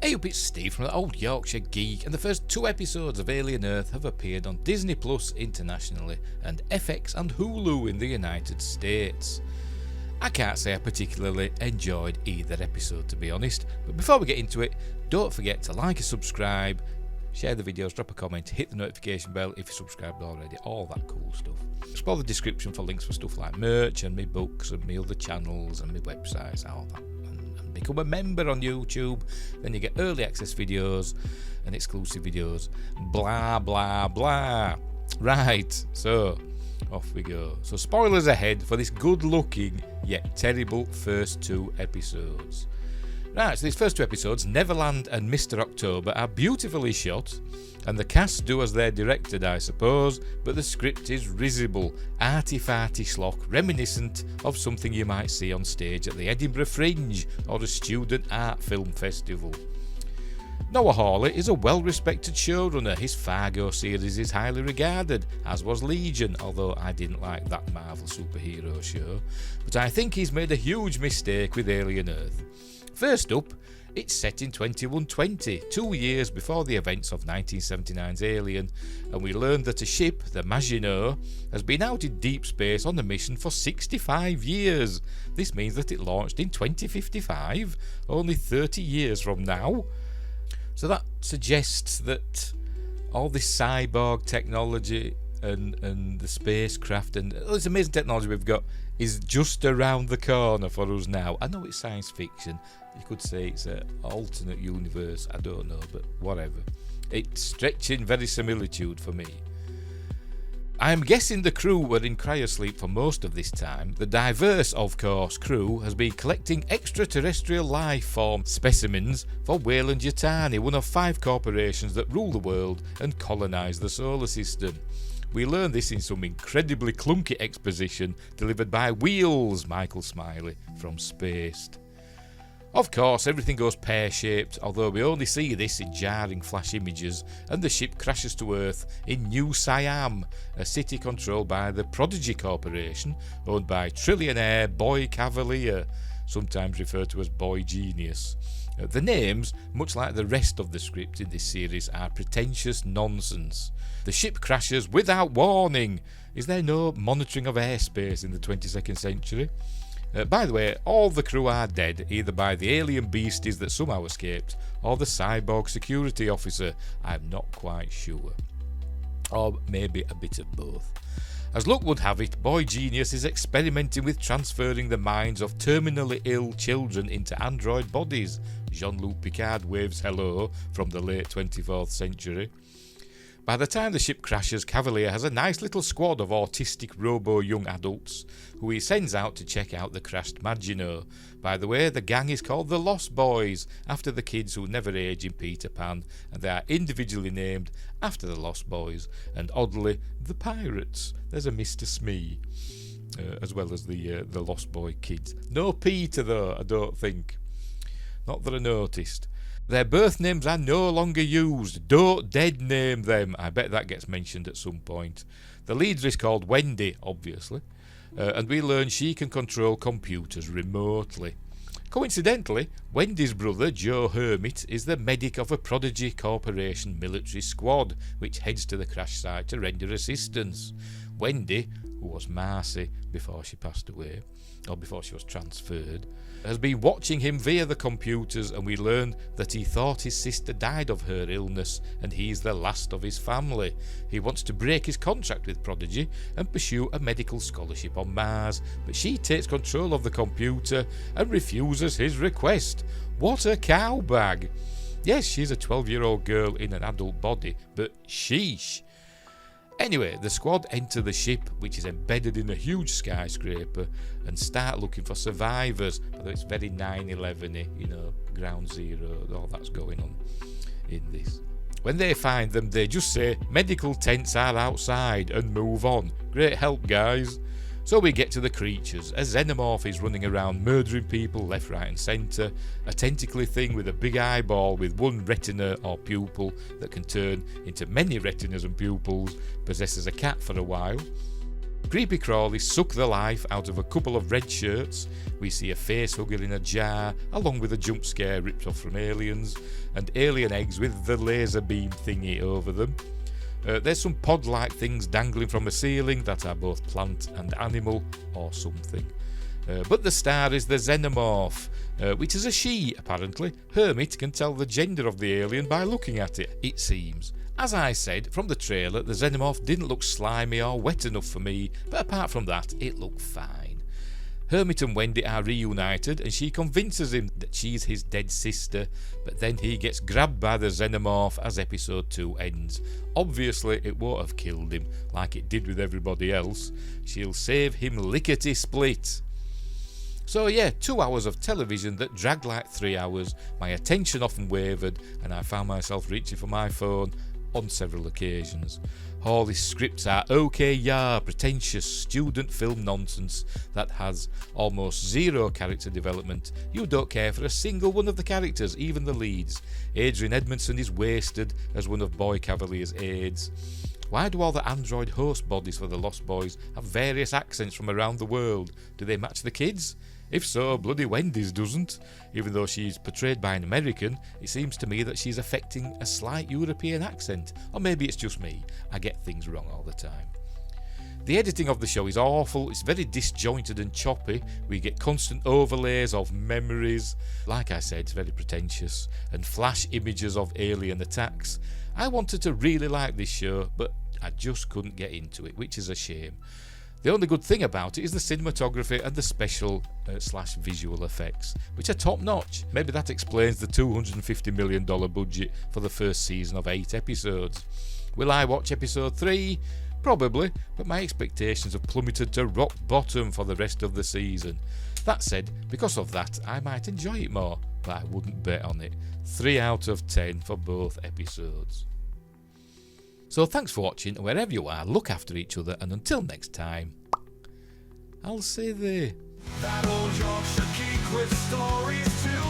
Hey up, it's Steve from the Old Yorkshire Geek, and the first 2 episodes of Alien Earth have appeared on Disney Plus internationally and FX and Hulu in the United States. I can't say I particularly enjoyed either episode, to be honest, but before we get into it, don't forget to like and subscribe, share the videos, drop a comment, hit the notification bell if you're subscribed already, all that cool stuff. Explore the description for links for stuff like merch and my books and my other channels and my websites, all that. Become a member on YouTube, then you get early access videos and exclusive videos, blah blah blah. Right, so off we go. So spoilers ahead for this good looking yet terrible first 2 episodes. Right, so these first 2 episodes, Neverland and Mr. October, are beautifully shot, and the cast do as they're directed, I suppose, but the script is risible, arty-farty schlock, reminiscent of something you might see on stage at the Edinburgh Fringe or a student art film festival. Noah Hawley is a well-respected showrunner. His Fargo series is highly regarded, as was Legion, although I didn't like that Marvel superhero show. But I think he's made a huge mistake with Alien Earth. First up, it's set in 2120, 2 years before the events of 1979's Alien, and we learn that a ship, the Maginot, has been out in deep space on a mission for 65 years. This means that it launched in 2055, only 30 years from now. So that suggests that all this cyborg technology and the spacecraft and all this amazing technology we've got is just around the corner for us now. I know it's science fiction. You could say it's an alternate universe. I don't know, but whatever. It's stretching verisimilitude for me. I am guessing the crew were in cryosleep for most of this time. The diverse, of course, crew has been collecting extraterrestrial life form specimens for Weyland-Yutani, one of 5 corporations that rule the world and colonise the solar system. We learn this in some incredibly clunky exposition delivered by Wheels, Michael Smiley, from Spaced. Of course, everything goes pear-shaped, although we only see this in jarring flash images, and the ship crashes to Earth in New Siam, a city controlled by the Prodigy Corporation, owned by trillionaire Boy Cavalier, sometimes referred to as Boy Genius. The names, much like the rest of the script in this series, are pretentious nonsense. The ship crashes without warning. Is there no monitoring of airspace in the 22nd century? By the way, all the crew are dead, either by the alien beasties that somehow escaped, or the cyborg security officer. I'm not quite sure. Or maybe a bit of both. As luck would have it, Boy Genius is experimenting with transferring the minds of terminally ill children into android bodies. Jean-Luc Picard waves hello from the late 24th century. By the time the ship crashes, Cavalier has a nice little squad of autistic robo-young adults who he sends out to check out the crashed Maginot. By the way, the gang is called the Lost Boys, after the kids who never age in Peter Pan, and they are individually named after the Lost Boys, and oddly, the Pirates. There's a Mr. Smee, as well as the Lost Boy kids. No Peter though, I don't think. Not that I noticed. Their birth names are no longer used. Don't dead name them. I bet that gets mentioned at some point. The leader is called Wendy, obviously, and we learn she can control computers remotely. Coincidentally, Wendy's brother, Joe Hermit, is the medic of a Prodigy Corporation military squad, which heads to the crash site to render assistance. Wendy, who was Marcy before she passed away, or before she was transferred, has been watching him via the computers, and we learn that he thought his sister died of her illness and he's the last of his family. He wants to break his contract with Prodigy and pursue a medical scholarship on Mars, but she takes control of the computer and refuses his request. What a cowbag! Yes, she's a 12-year-old girl in an adult body, but sheesh. Anyway, the squad enter the ship, which is embedded in a huge skyscraper, and start looking for survivors. Although it's very 9/11-y, Ground Zero, all that's going on in this. When they find them, they just say, medical tents are outside, and move on. Great help, guys. So we get to the creatures. A xenomorph is running around murdering people left, right and centre. A tentacly thing with a big eyeball with one retina or pupil that can turn into many retinas and pupils possesses a cat for a while. Creepy crawlies suck the life out of a couple of red shirts. We see a face hugger in a jar, along with a jump scare ripped off from Aliens, and alien eggs with the laser beam thingy over them. There's some pod-like things dangling from a ceiling that are both plant and animal, or something. But the star is the xenomorph, which is a she, apparently. Hermit can tell the gender of the alien by looking at it, it seems. As I said, from the trailer, the xenomorph didn't look slimy or wet enough for me, but apart from that, it looked fine. Hermit and Wendy are reunited, and she convinces him that she's his dead sister, but then he gets grabbed by the xenomorph as episode 2 ends. Obviously, it won't have killed him, like it did with everybody else. She'll save him lickety-split. So yeah, 2 hours of television that dragged like 3 hours, my attention often wavered, and I found myself reaching for my phone on several occasions. All these scripts are pretentious student film nonsense that has almost zero character development. You don't care for a single one of the characters, even the leads. Adrian Edmondson is wasted as one of Boy Cavalier's aides. Why do all the android host bodies for the Lost Boys have various accents from around the world? Do they match the kids? If so, bloody Wendy's doesn't. Even though she's portrayed by an American, it seems to me that she's affecting a slight European accent. Or maybe it's just me. I get things wrong all the time. The editing of the show is awful. It's very disjointed and choppy. We get constant overlays of memories. Like I said, it's very pretentious. And flash images of alien attacks. I wanted to really like this show, but I just couldn't get into it, which is a shame. The only good thing about it is the cinematography and the special / visual effects, which are top notch. Maybe that explains the $250 million budget for the first season of 8 episodes. Will I watch episode 3? Probably, but my expectations have plummeted to rock bottom for the rest of the season. That said, because of that, I might enjoy it more, but I wouldn't bet on it. 3 out of 10 for both episodes. So thanks for watching, and wherever you are, look after each other, and until next time, I'll say there. That old Yorkshire geek with stories to